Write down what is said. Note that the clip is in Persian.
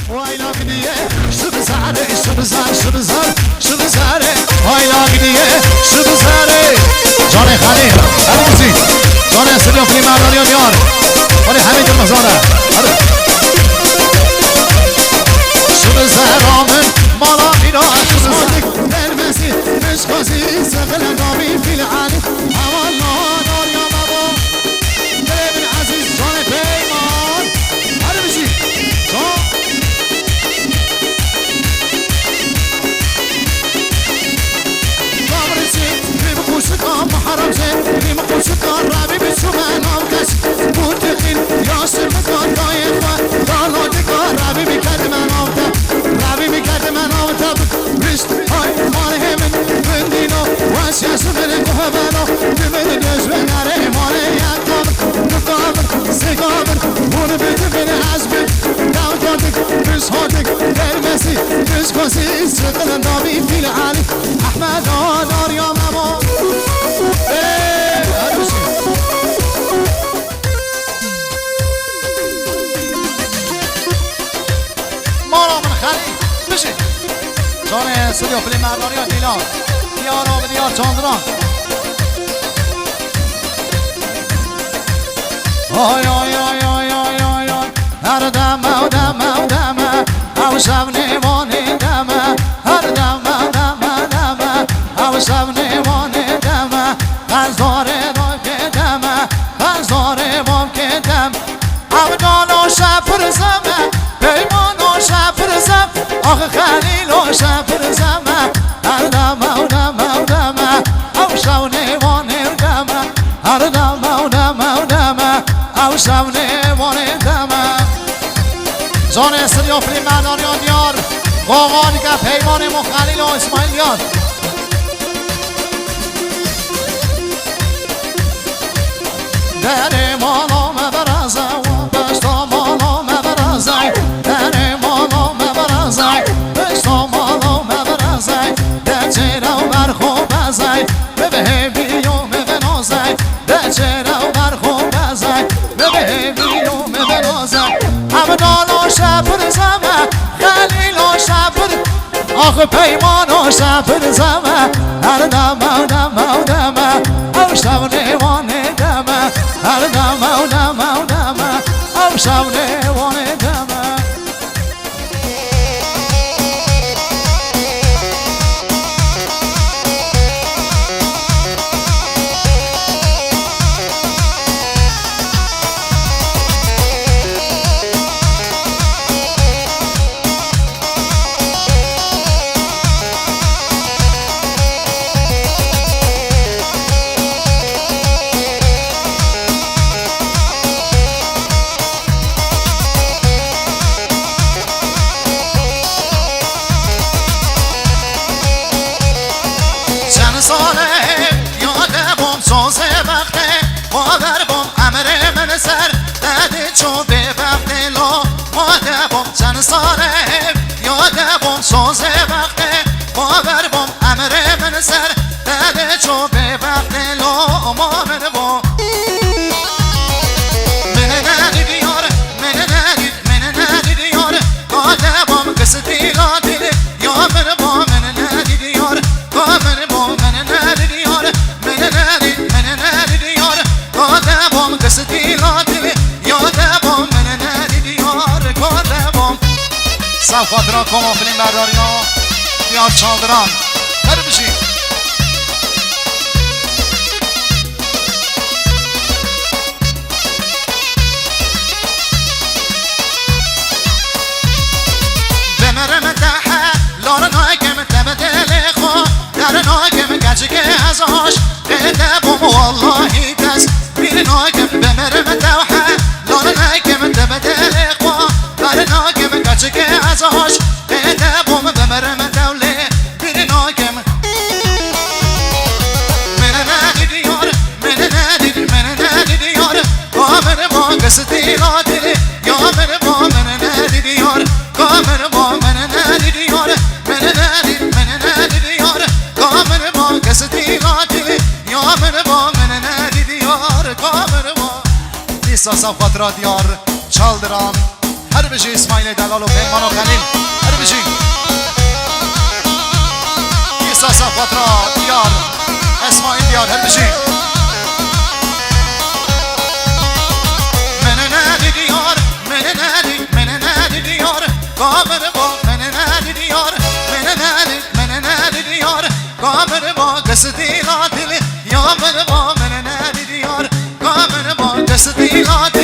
وایلا گدیه شب زاره شب زاره وایلا گدیه شب زاره جان خلیل موزی جان استودیو فیلم مردانی و دیار ولی همین دل مزاره شب زرامن مالا اینا شب زاره درمسی مشکازی سفل نامی فیل علی امان نادار یا بابا دل عزیز جان پیمان هر بشی جان شکام محرم زن ریم خوشکار رابی بچو من آمکش متقین یاسر مکان دای خواه دالا دکار رابی میکرد من آمتا رابی میکرد من آمتا رشت های مال همین بندینو واسیاسو من گوهبانو دمین نجوه نره مال یکام نکامن سگامن مونه بیده بینه حزبین داوتادک بشهادک درمسی بشکاسی سقل نامی فیل علی احمد آدار یا مبا مارا من خلی بشه جان استودیو فیلم مردانی و دیلان دیارا و دیار چاندران آی آی آی آی آی آی آی هر دمه و دمه و دمه او شب نیوانی دمه هر دمه و دمه دمه او شب نیوانی دمه غزاره را که دمه غزاره با که دم او دانا شفر زمه پیمانا شفر زم آخه خلیل و شفر زمه هر دمه و دمه و دمه او شب نیوانی دمه هر دمه و دمه و دمه او شب نیوانی دمه جان استودیو فیلم مردانی و دیار قاقانی که پیمان مخلیل و اسماعیل یاد در مالا مبرزه و بشتا مالا مبرزه در مالا مبرزه بشتا مالا مبرزه در چرا و برخو بزه ببه بیوم بنازه در چرا و برخو بزه ببه بیوم بنازه همدالا شفر زمه خلیلا شفر آخه پیمانا شفر زمه هر دمه و دمه و دمه او شب نیوانه دمه هر دمه و دمه و دمه او شب نیوانه دمه ساره یاد بوم سوزه وقته باور بوم امره من سر داده چو به وقت لو من بوم من ندید یاره من ندید یاره یاد بوم قصدی لادیده یا من بوم من ندید یاره من بوم من ندید یاره من ندید یاره یاد بوم قصدی لادیده یاد بوم من ندید یاره صفات را کما فیلم برداری ها دیار چالدران هر بشی بمرم تحه لار ناکم تبدل خو در ناکم گچه ازاش قدبم والله دست بیر ناکم بمرم تحه لار ناکم تبدل خو در ناکم گچه ازاش قدبم بمرم دوله بیر ناکم من ندید یار کامر با قصدی لادیده یا من با من ندید یار کامر با من ندید یار من ندید یار کامر با قصدی لادیده یا من با من ندید یار کامر با نیستا صفات را دیار چالدران هر بجی اسماعیل دلال و پیمان و خلیل هر بجی ایسا صفات دیار اسماعیل دیار هر بجی من نادی دیار من نادی دیار قامر با من نادی دیار من نادی دیار قامر با دستی لا دل یا من با من نادی دیار قامر با دستی لا دل